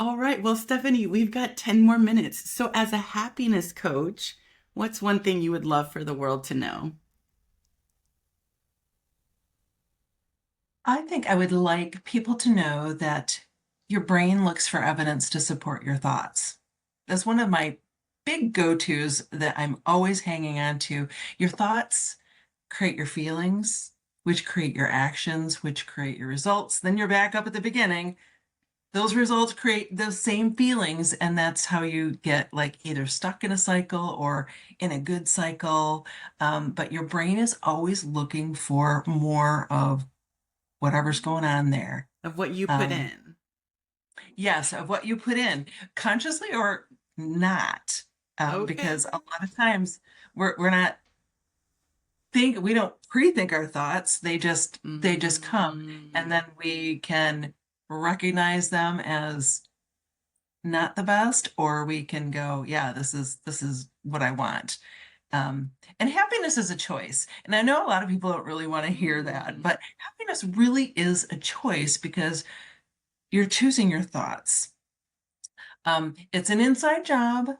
All right. Well, Stephanie, we've got 10 more minutes. So, as a happiness coach, what's one thing you would love for the world to know? I think I would like people to know that your brain looks for evidence to support your thoughts. That's one of my big go-tos that I'm always hanging on to. Your thoughts create your feelings, which create your actions, which create your results. Then you're back up at the beginning. Those results create those same feelings, and that's how you get like either stuck in a cycle or in a good cycle. But your brain is always looking for more of whatever's going on there. Of what you put Um, in. yes, of what you put in, consciously or not. Okay. Because a lot of times we're not we don't pre-think our thoughts. They just come, and Mm. then we can recognize them as not the best, or we can go, yeah, this is what I want. And happiness is a choice. And I know a lot of people don't really want to hear that, Mm. but happiness really is a choice because you're choosing your thoughts. It's an inside job.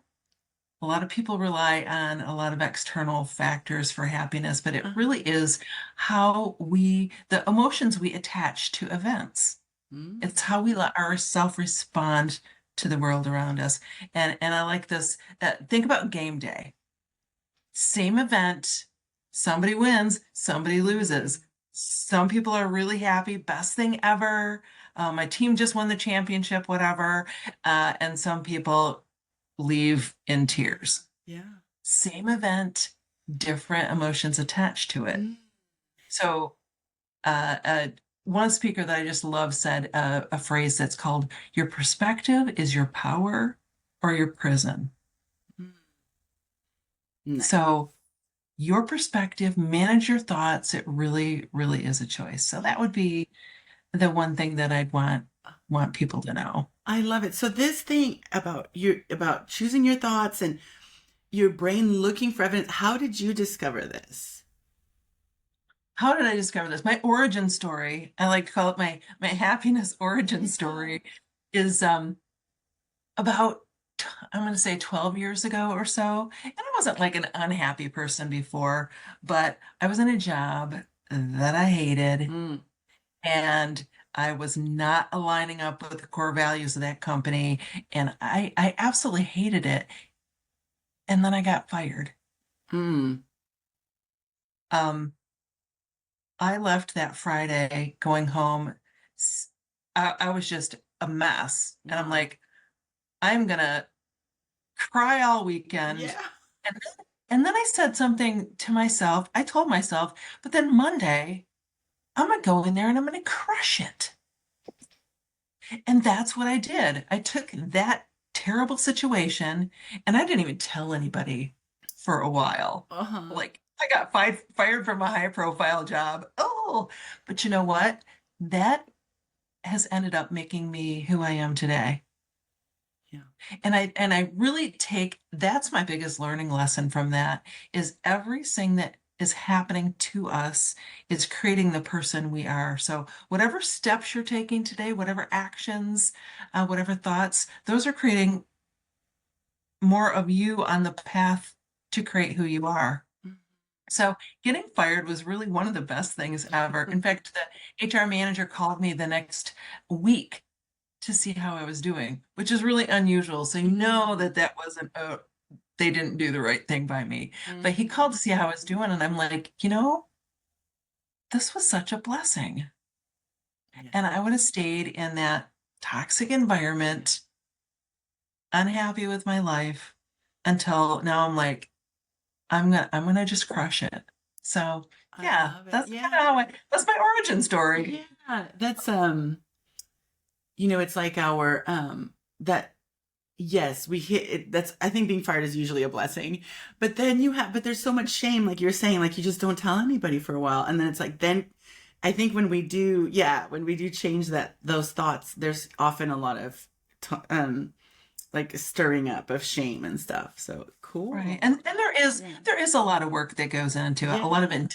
A lot of people rely on a lot of external factors for happiness, but it Uh-huh. really is the emotions we attach to events. It's Mm. how we let ourselves respond to the world around us. And I like this. Think about game day. Same event, somebody wins, somebody loses. Some people are really happy, best thing ever. My team just won the championship, whatever. And some people leave in tears. Yeah. Same event, different emotions attached to it. Mm. So, uh, uh, one speaker that I just love said a phrase that's called, "Your perspective is your power or your prison." Mm. Nice. So, your perspective, manage your thoughts. It really, really is a choice. So Yeah. that would be the one thing that I'd want people to know. I love it. So this thing about choosing your thoughts and your brain looking for evidence, how did you discover this? How did I discover this? My origin story, I like to call it my happiness origin Yeah. story, is about I'm going to say 12 years ago or so. And I wasn't like an unhappy person before, but I was in a job that I hated, Mm. and I was not aligning up with the core values of that company, and I absolutely hated it. And then I got fired. Mm. Um, I left that Friday going home. s- I was just a mess. And I'm Wow. like, I'm gonna cry all weekend. Yeah. And then I said something to myself. I told myself, but then Monday, I'm gonna go in there and I'm gonna crush it. And that's what I did. I took that terrible situation, and I didn't even tell anybody for a while. Uh-huh. Like, I got fired from a high profile job. Oh, but you know what? That has ended up making me who I am today. Yeah. And I really take that's my biggest learning lesson from that is everything that is happening to us is creating the person we are. So whatever steps you're taking today, whatever actions, whatever thoughts, those are creating more of you on the path to create who you are. So getting fired was really one of the best things ever. In fact, the HR manager called me the next week to see how I was doing, which is really unusual. So you know Mm. that that wasn't they didn't do the right thing by me. But he Mhm. called to see how I was doing, and I'm like, this was such a blessing. Yeah. And I would have stayed in that toxic environment, unhappy with my life until now I'm like, I'm gonna just crush it. So I yeah, love it. that's kind of Yeah. that's my origin story. Yeah. That's it's like our that yes, we hit it. That's I think being fired is usually a blessing. But there's so much shame, like you're saying, like you just don't tell anybody for a while. And then it's like then I think when we do change those thoughts, there's often a lot of like stirring up of shame and stuff. So Right. cool. And there is Yeah. there is a lot of work that goes into it, a lot of Yeah.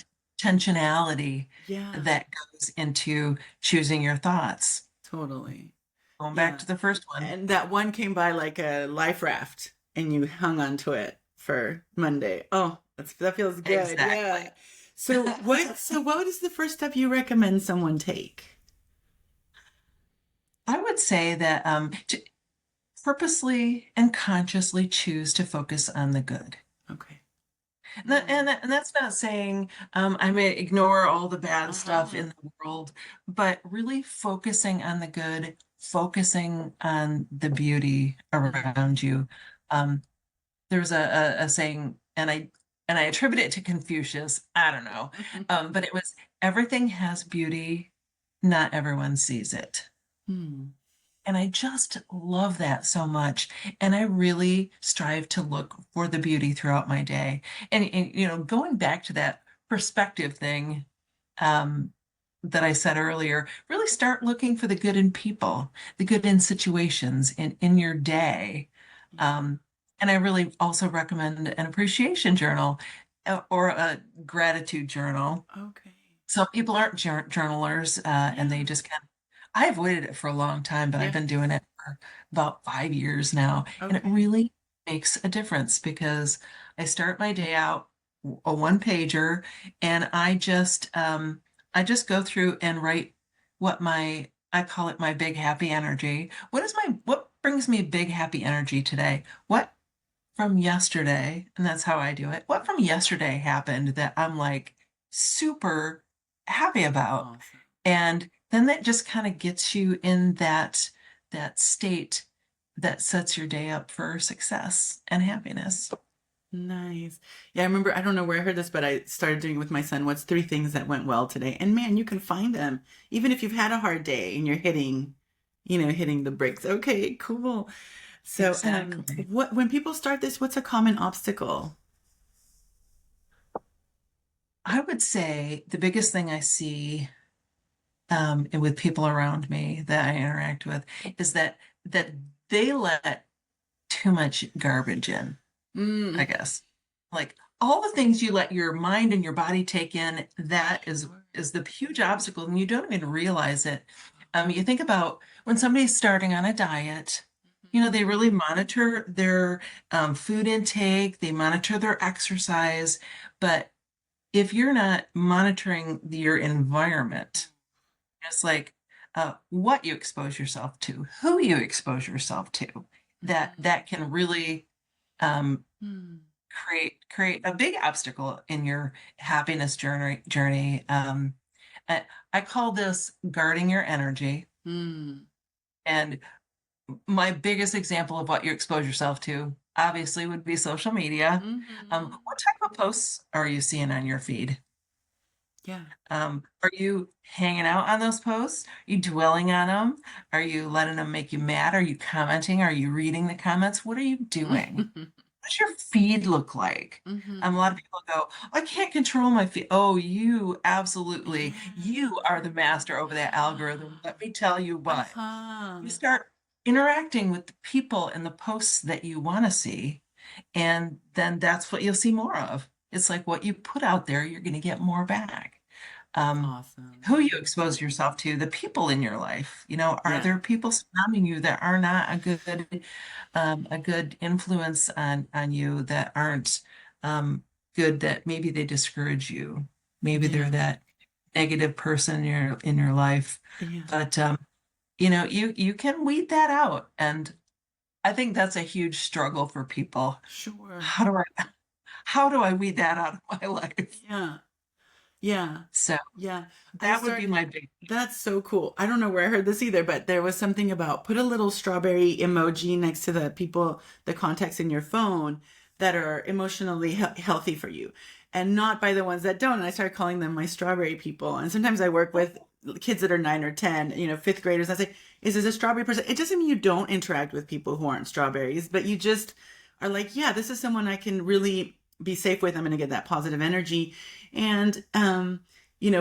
intentionality Yeah. that goes into choosing your thoughts. Totally. Going back Yeah. to the first one. And that one came by like a life raft and you hung onto it for Monday. Oh, that feels good. Yeah. Exactly. So what is the first step you recommend someone take? I would say that to purposely and consciously choose to focus on the good. Okay. And that's not saying I may ignore all the bad stuff Uh-huh. in the world, but really focusing on the good, focusing on the beauty around you. Um, there's a saying, and I attribute it to Confucius. I don't know, but it was everything has beauty, not everyone sees it. Hmm. And I just love that so much. And I really strive to look for the beauty throughout my day. And going back to that perspective thing um, that I said earlier, really start looking for the good in people, the good in situations in your day. Um, and I really also recommend an appreciation journal or a gratitude journal. Okay. Some people aren't journalers, and they Yeah. just kind of, I avoided it for a long time, but I've Yeah. been doing it for about 5 years now. And it Okay. really makes a difference because I start my day out a one pager and I just go through and write I call it my big happy energy. What brings me big happy energy today? What from yesterday, and that's how I do it. What from yesterday happened that I'm like super happy about? Awesome. And then that just kind of gets you in that state that sets your day up for success and happiness. Nice. Yeah, I remember, I don't know where I heard this, but I started doing it with my son. What's three things that went well today? And man, you can find them even if you've had a hard day and you're hitting the bricks. Okay, cool. So, Exactly. when people start this, what's a common obstacle? I would say the biggest thing I see and with people around me that I interact with is that they let too much garbage in. I Mm. guess. Like all the things you let your mind and your body take in, that is Sure. is the huge obstacle, and you don't even realize it. You think about when somebody's starting on a diet, they really monitor their food intake, they monitor their exercise, but if you're not monitoring your environment, it's like what you expose yourself to, who you expose yourself to, that can really um, Mm. create a big obstacle in your happiness journey. I call this guarding your energy. Mm. And my biggest example of what you expose yourself to obviously would be social media. Hmm. What type of posts are you seeing on your feed? Yeah. Are you hanging out on those posts? Are you dwelling on them? Are you letting them make you mad? Are you commenting? Are you reading the comments? What are you doing? What does your feed look like? A Hmm. lot of people go, I can't control my feed. Oh, you absolutely, Yeah. you are the master over that algorithm. Let me tell you what. You Uh-huh. start interacting with the people and the posts that you want to see, and then that's what you'll see more of. It's like what you put out there, you're going to get more back. Um, Awesome. who you expose yourself to, the people in your life. Are Yeah. there people surrounding you that are not a good influence on you, that aren't good, that maybe they discourage you, maybe they're Yeah. that negative person in your life, Yeah. but you can weed that out, and I think that's a huge struggle for people. Sure. How do I weed that out of my life? Yeah. Yeah. So Yeah. I that would be started. my big. That's so cool. I don't know where I heard this either, but there was something about put a little strawberry emoji next to the contacts in your phone that are emotionally healthy for you, and not by the ones that don't. And I started calling them my strawberry people. And sometimes I work with kids that are 9 or 10, fifth graders. I say, "Is this a strawberry person?" It doesn't mean you don't interact with people who aren't strawberries, but you just are like, "Yeah, this is someone I can really be safe with. I'm going to get that positive energy," and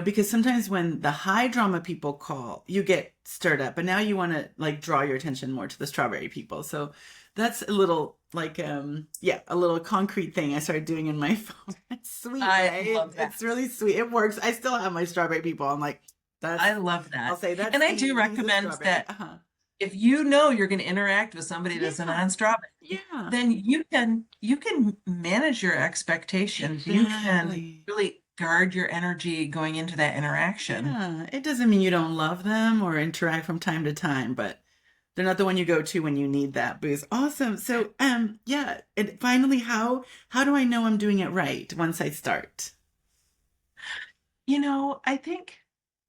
because sometimes when the high drama people call, you get stirred up, but now you want to like draw your attention more to the strawberry people. So that's a little like yeah, a little concrete thing I started doing in my phone. It's sweet, I right? love that. It's really sweet. It works. I still have my strawberry people. I'm like, that's I love I'll that. say that's And I do Steve. He's a recommend strawberry. that Uh-huh. if you know you're going to interact with somebody that's a Yeah. non-strawberry, Yeah. then you can manage your expectations. You can Exactly. really guard your energy going into that interaction. Yeah. It doesn't mean you don't love them or interact from time to time, but they're not the one you go to when you need that boost. Awesome. So, yeah. And finally, how do I know I'm doing it right once I start? I think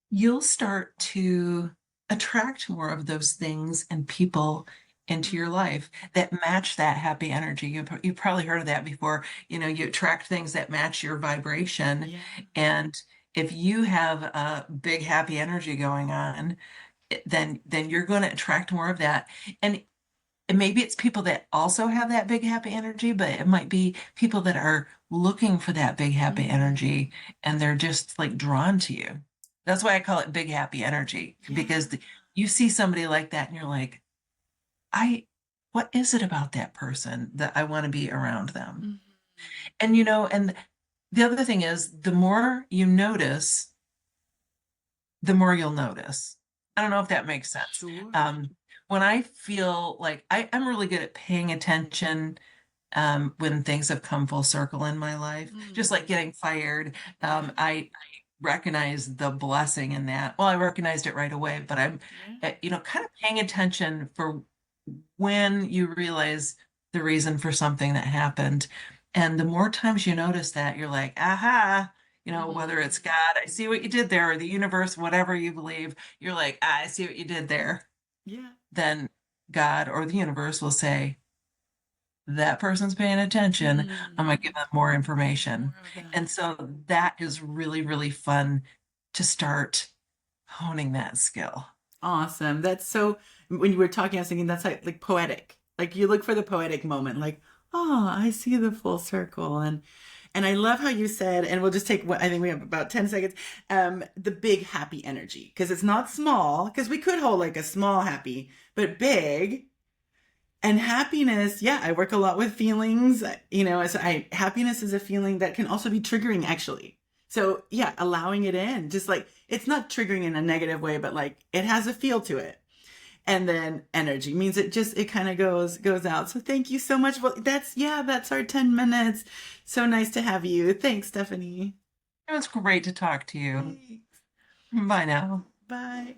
you'll start to attract more of those things and people into your life that match that happy energy. You've probably heard of that before. You attract things that match your vibration. Yeah. And if you have a big happy energy going on, then you're going to attract more of that. And maybe it's people that also have that big happy energy, but it might be people that are looking for that big happy Mm. energy and they're just like drawn to you. That's why I call it big happy energy Yeah. because you see somebody like that and you're like, I, what is it about that person that I want to be around them? Mhm. And the other thing is the more you notice, the more you'll notice. I don't know if that makes sense. Sure. Um, when I feel like I'm really good at paying attention when things have come full circle in my life, just like Mm. getting fired. Yeah. I recognize the blessing in that. Well, I recognized it right away, but I'm, Yeah. kind of paying attention for when you realize the reason for something that happened. And the more times you notice that, you're like, aha, whether Mhm. it's God, I see what you did there, or the universe, whatever you believe, you're like, I see what you did there. Yeah. Then God or the universe will say, that person's paying attention. I'm going to give Mm. them more More information. of that. And so that is really, really fun to start honing that skill. Awesome. That's so, when you were talking, I was thinking that's like poetic. Like you look for the poetic moment, like, oh, I see the full circle. And I love how you said, and we'll just take what I think we have about 10 seconds, the big happy energy. Because it's not small, because we could hold like a small happy, but big. And happiness, yeah, I work a lot with feelings. As happiness is a feeling that can also be triggering, actually. So yeah, allowing it in, just like it's not triggering in a negative way, but like it has a feel to it. And then energy means it kind of goes out. So thank you so much. Well, that's our 10 minutes. So nice to have you. Thanks, Stephanie. It was great to talk to you. Thanks. Bye now. Bye.